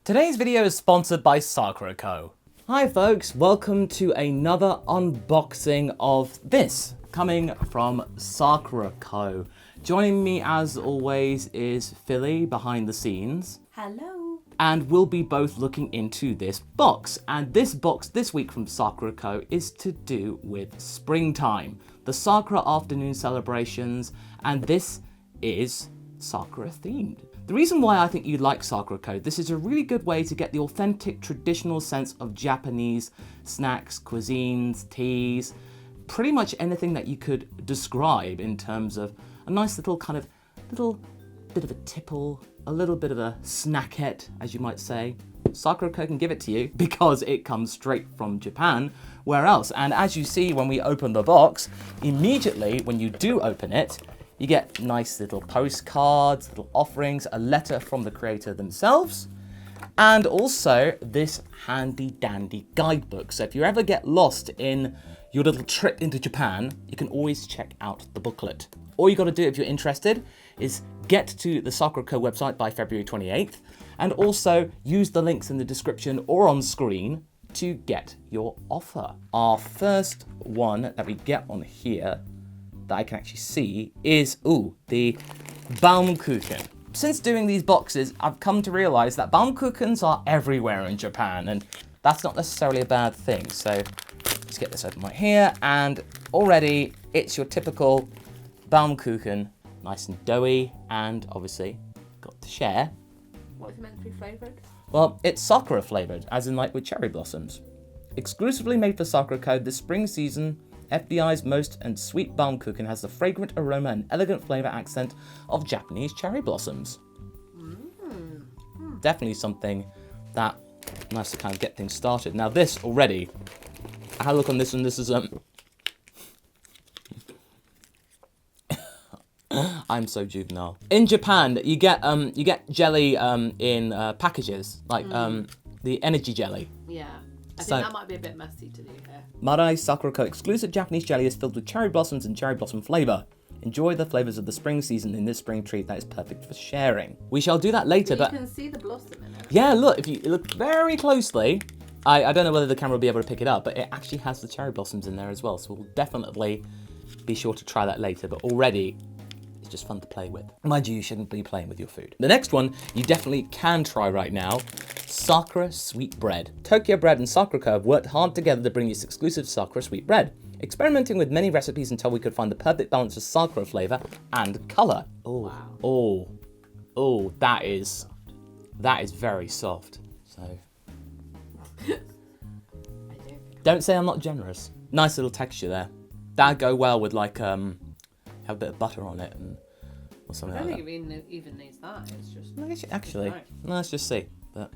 Today's video is sponsored by Sakuraco. Hi folks, welcome to another unboxing of this, coming from Sakuraco. Joining me as always is Philly behind the scenes. Hello. And we'll be both looking into this box. And this box this week from Sakuraco is to do with springtime, the Sakura afternoon celebrations, and this is Sakura themed. The reason why I think you'd like Sakuraco, this is a really good way to get the authentic traditional sense of Japanese snacks, cuisines, teas, pretty much anything that you could describe in terms of a nice little bit of a tipple, a little bit of a snackette, as you might say. Sakuraco can give it to you because it comes straight from Japan. Where else? And as you see when we open the box, immediately when you do open it, you get nice little postcards, little offerings, a letter from the creator themselves, and also this handy dandy guidebook. So if you ever get lost in your little trip into Japan, you can always check out the booklet. All you got to do if you're interested is get to the Sakuraco website by February 28th, and also use the links in the description or on screen to get your offer. Our first one that we get on here that I can actually see is, the Baumkuchen. Since doing these boxes, I've come to realize that Baumkuchens are everywhere in Japan, and that's not necessarily a bad thing. So let's get this open right here, and already it's your typical Baumkuchen, nice and doughy, and obviously got to share. What is it meant to be flavoured? Well, it's Sakura flavoured, as in like with cherry blossoms. Exclusively made for Sakuraco this spring season, FDI's most and sweet Baumkuchen has the fragrant aroma and elegant flavour accent of Japanese cherry blossoms. Definitely something that nice to kind of get things started. Now this already, I had a look on this one. This is I'm so juvenile. In Japan, you get jelly in packages, like the energy jelly. Yeah. I think that might be a bit messy to do here. Marai Sakuraco exclusive Japanese jelly is filled with cherry blossoms and cherry blossom flavour. Enjoy the flavours of the spring season in this spring treat that is perfect for sharing. We shall do that later, but you can see the blossom in it. Yeah, look, if you look very closely, I don't know whether the camera will be able to pick it up, but it actually has the cherry blossoms in there as well, so we'll definitely be sure to try that later, but already it's just fun to play with. Mind you shouldn't be playing with your food. The next one you definitely can try right now, Sakura sweet bread. Tokyo Bread and Sakuraco have worked hard together to bring this exclusive Sakura sweet bread, experimenting with many recipes until we could find the perfect balance of Sakura flavour and colour. Oh, that is very soft. So don't say I'm not generous. Nice little texture there. That'd go well with like have a bit of butter on it or something like that. I don't think it even needs that. It's just Actually, no, let's just see. But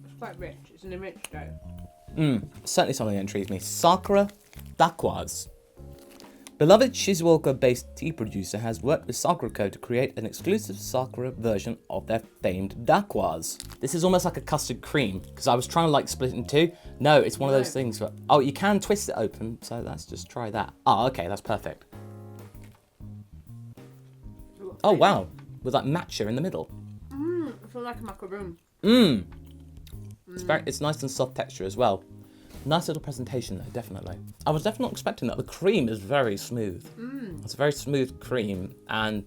it's quite rich. It's an enriched dough. Certainly something that intrigues me. Sakura Dakwas. Beloved Shizuoka-based tea producer has worked with Sakuraco to create an exclusive Sakura version of their famed dakwas. This is almost like a custard cream, because I was trying to like split it in two. No, it's one of those things where, you can twist it open, so let's just try that. Okay, that's perfect. Oh wow, with like matcha in the middle. I feel like a macaroon. It's nice and soft texture as well. Nice little presentation though, definitely. I was definitely not expecting that. The cream is very smooth. It's a very smooth cream, and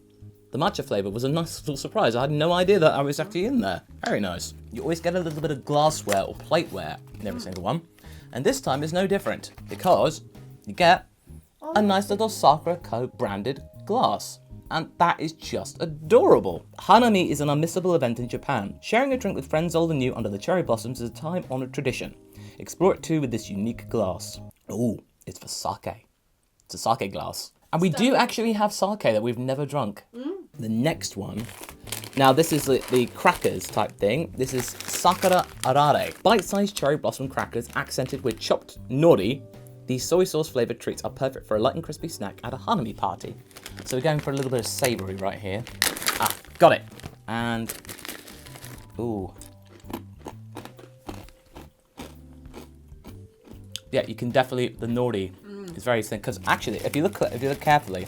the matcha flavour was a nice little surprise. I had no idea that I was actually in there. Very nice. You always get a little bit of glassware or plateware in every single one, and this time is no different because you get a nice little Sakuraco branded glass. And that is just adorable. Hanami is an unmissable event in Japan. Sharing a drink with friends old and new under the cherry blossoms is a time-honoured tradition. Explore it too with this unique glass. Ooh, it's for sake. It's a sake glass. And we do actually have sake that we've never drunk. The next one, now this is the crackers type thing. This is Sakura Arare. Bite-sized cherry blossom crackers accented with chopped nori. These soy sauce flavoured treats are perfect for a light and crispy snack at a Hanami party. So we're going for a little bit of savoury right here. Got it. And, ooh. Yeah, you can definitely, the nori is very thin, because actually, if you look carefully,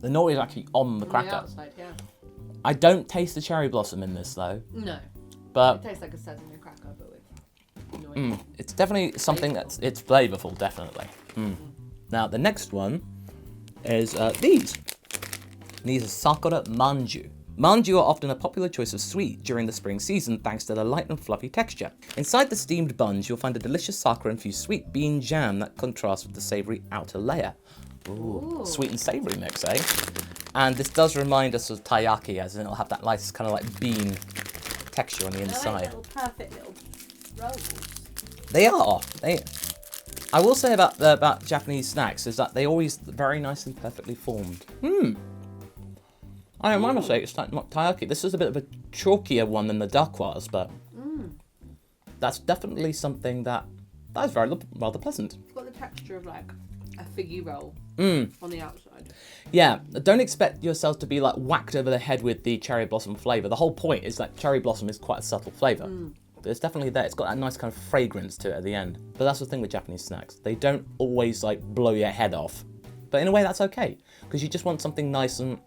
the nori is actually on the cracker. On the outside, yeah. I don't taste the cherry blossom in this though. No. But It tastes like a sesame cracker, but with annoying. it's definitely something it's flavorful, definitely. Now, the next one is these. These are Sakura manju. Manju are often a popular choice of sweet during the spring season thanks to their light and fluffy texture. Inside the steamed buns, you'll find a delicious Sakura-infused sweet bean jam that contrasts with the savoury outer layer. Ooh, sweet and savoury mix, eh? And this does remind us of taiyaki, as in it'll have that nice kind of like bean texture on the inside. Little perfect little rolls. They are. I will say about Japanese snacks is that they always very nicely, perfectly formed. I don't want to say it's not taiyaki. This is a bit of a chalkier one than the duck was, but that's definitely something that is very rather pleasant. It's got the texture of like a figgy roll on the outside. Yeah, don't expect yourself to be like whacked over the head with the cherry blossom flavour. The whole point is that cherry blossom is quite a subtle flavour. But it's definitely there. It's got that nice kind of fragrance to it at the end. But that's the thing with Japanese snacks. They don't always like blow your head off. But in a way that's okay. Because you just want something nice and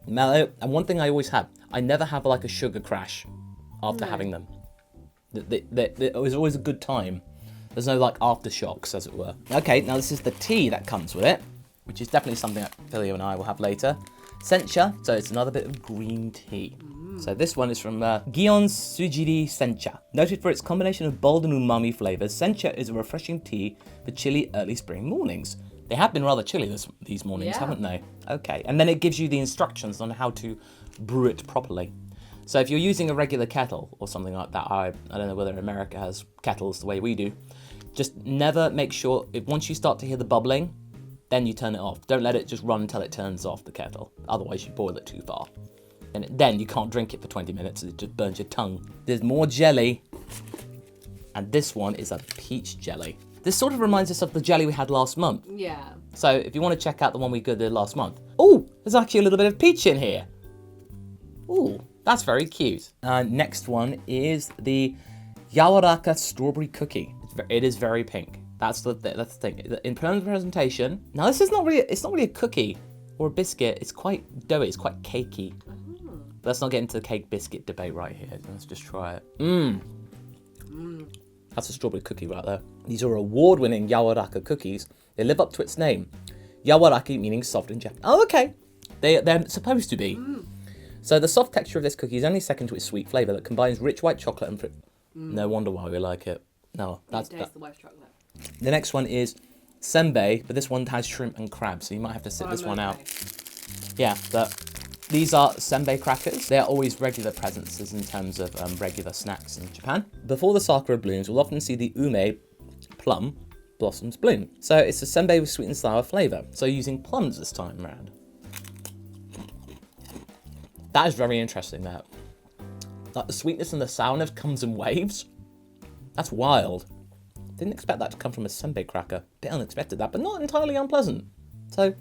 mellow. And one thing I always have, I never have like a sugar crash after having them. It was always a good time. There's no like aftershocks, as it were. Okay, now this is the tea that comes with it, which is definitely something that Filio and I will have later. Sencha, so it's another bit of green tea. So this one is from Gion Sujiri Sencha. Noted for its combination of bold and umami flavors, Sencha is a refreshing tea for chilly early spring mornings. They have been rather chilly these mornings, haven't they? Okay, and then it gives you the instructions on how to brew it properly. So if you're using a regular kettle or something like that, I don't know whether America has kettles the way we do, just never make sure, once you start to hear the bubbling, then you turn it off. Don't let it just run until it turns off the kettle. Otherwise you boil it too far. And then you can't drink it for 20 minutes, it just burns your tongue. There's more jelly. And this one is a peach jelly. This sort of reminds us of the jelly we had last month. Yeah. So if you want to check out the one we did last month. Oh, there's actually a little bit of peach in here. Ooh, that's very cute. Next one is the Yavaraka strawberry cookie. It is very pink. That's the thing. In presentation, now this is it's not really a cookie or a biscuit. It's quite doughy. It's quite cakey. But let's not get into the cake biscuit debate right here. Let's just try it. That's a strawberry cookie right there. These are award-winning Yavaraka cookies. They live up to its name. Yawaraki meaning soft in Japanese. Oh, okay. They're supposed to be. So the soft texture of this cookie is only second to its sweet flavour that combines rich white chocolate and fruit. No wonder why we like it. No, that's the white chocolate. The next one is Senbei, but this one has shrimp and crab, so you might have to sit this one out. Yeah, but these are Senbei crackers. They are always regular presences in terms of regular snacks in Japan. Before the Sakura blooms, we'll often see the ume, plum, blossoms bloom. So it's a Senbei with sweet and sour flavour, so using plums this time around. That is very interesting, that. Like the sweetness and the sourness comes in waves. That's wild. Didn't expect that to come from a Senbei cracker. Bit unexpected that, but not entirely unpleasant. So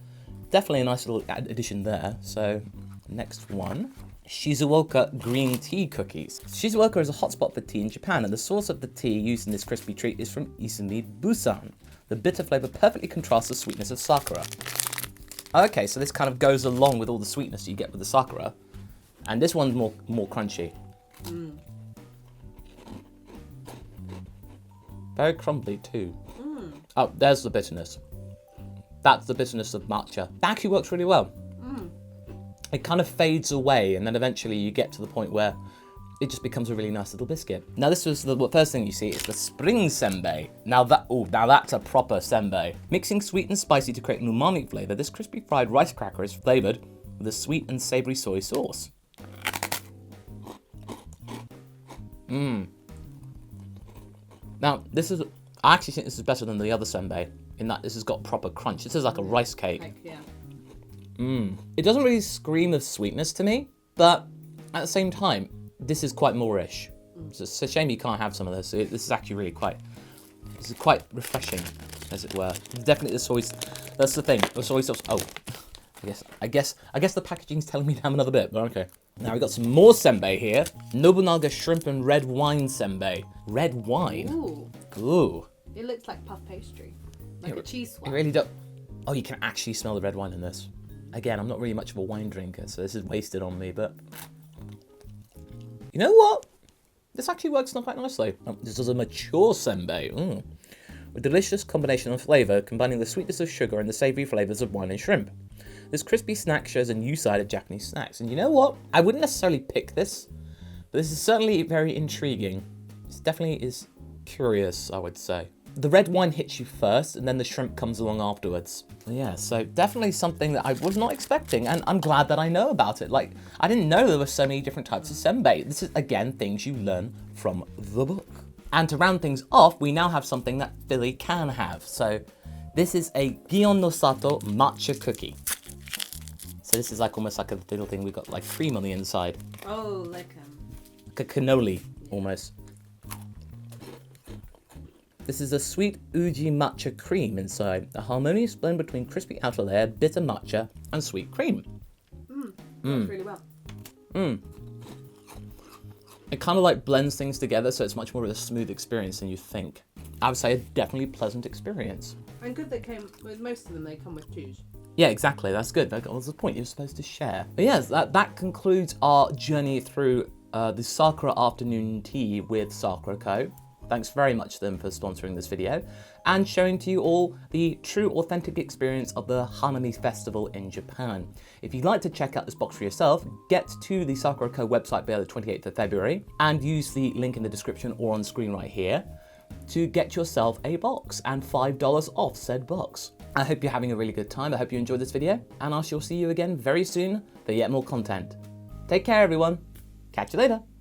definitely a nice little addition there. So next one, Shizuoka green tea cookies. Shizuoka is a hotspot for tea in Japan, and the source of the tea used in this crispy treat is from Izumi, Busan. The bitter flavour perfectly contrasts the sweetness of Sakura. Okay, so this kind of goes along with all the sweetness you get with the Sakura. And this one's more crunchy. Very crumbly too. Oh, there's the bitterness. That's the bitterness of matcha. That actually works really well. It kind of fades away, and then eventually you get to the point where it just becomes a really nice little biscuit. Now this was the first thing you see is the spring senbei. Now that's a proper senbei. Mixing sweet and spicy to create an umami flavour, this crispy fried rice cracker is flavoured with a sweet and savoury soy sauce. Now, I actually think this is better than the other senbei, in that this has got proper crunch. This is like a rice cake. It doesn't really scream of sweetness to me, but at the same time, this is quite moreish. It's a shame you can't have some of this. This is actually this is quite refreshing, as it were. Definitely the soy, that's the thing, the soy sauce. Oh, I guess the packaging's telling me to have another bit, but okay. Now we've got some more senbei here. Nobunaga shrimp and red wine senbei. Red wine? Ooh. It looks like puff pastry. Like a cheese swirl. It really does. Oh, you can actually smell the red wine in this. Again, I'm not really much of a wine drinker, so this is wasted on me, but... You know what? this actually works quite nicely. This is a mature senbei. A delicious combination of flavour, combining the sweetness of sugar and the savoury flavours of wine and shrimp. This crispy snack shows a new side of Japanese snacks. And you know what? I wouldn't necessarily pick this, but this is certainly very intriguing. This definitely is curious, I would say. The red wine hits you first, and then the shrimp comes along afterwards. Yeah, so definitely something that I was not expecting, and I'm glad that I know about it. Like, I didn't know there were so many different types of senbei. This is, again, things you learn from the book. And to round things off, we now have something that Billy can have. So this is a Gion no Sato Matcha Cookie. So this is like almost like a little thing. We've got like cream on the inside. Oh, like a cannoli, almost. This is a sweet uji matcha cream inside, a harmonious blend between crispy outer layer, bitter matcha, and sweet cream. Works really well. It kind of like blends things together, so it's much more of a smooth experience than you think. I would say a definitely pleasant experience. And good they came, with most of them they come with twos. Yeah, exactly, that's good. That was the point, you're supposed to share. But yes, that concludes our journey through the Sakura afternoon tea with Sakuraco. Thanks very much to them for sponsoring this video and showing to you all the true authentic experience of the Hanami Festival in Japan. If you'd like to check out this box for yourself, get to the Sakuraco website by the 28th of February and use the link in the description or on screen right here to get yourself a box and $5 off said box. I hope you're having a really good time. I hope you enjoyed this video and I shall see you again very soon for yet more content. Take care everyone. Catch you later.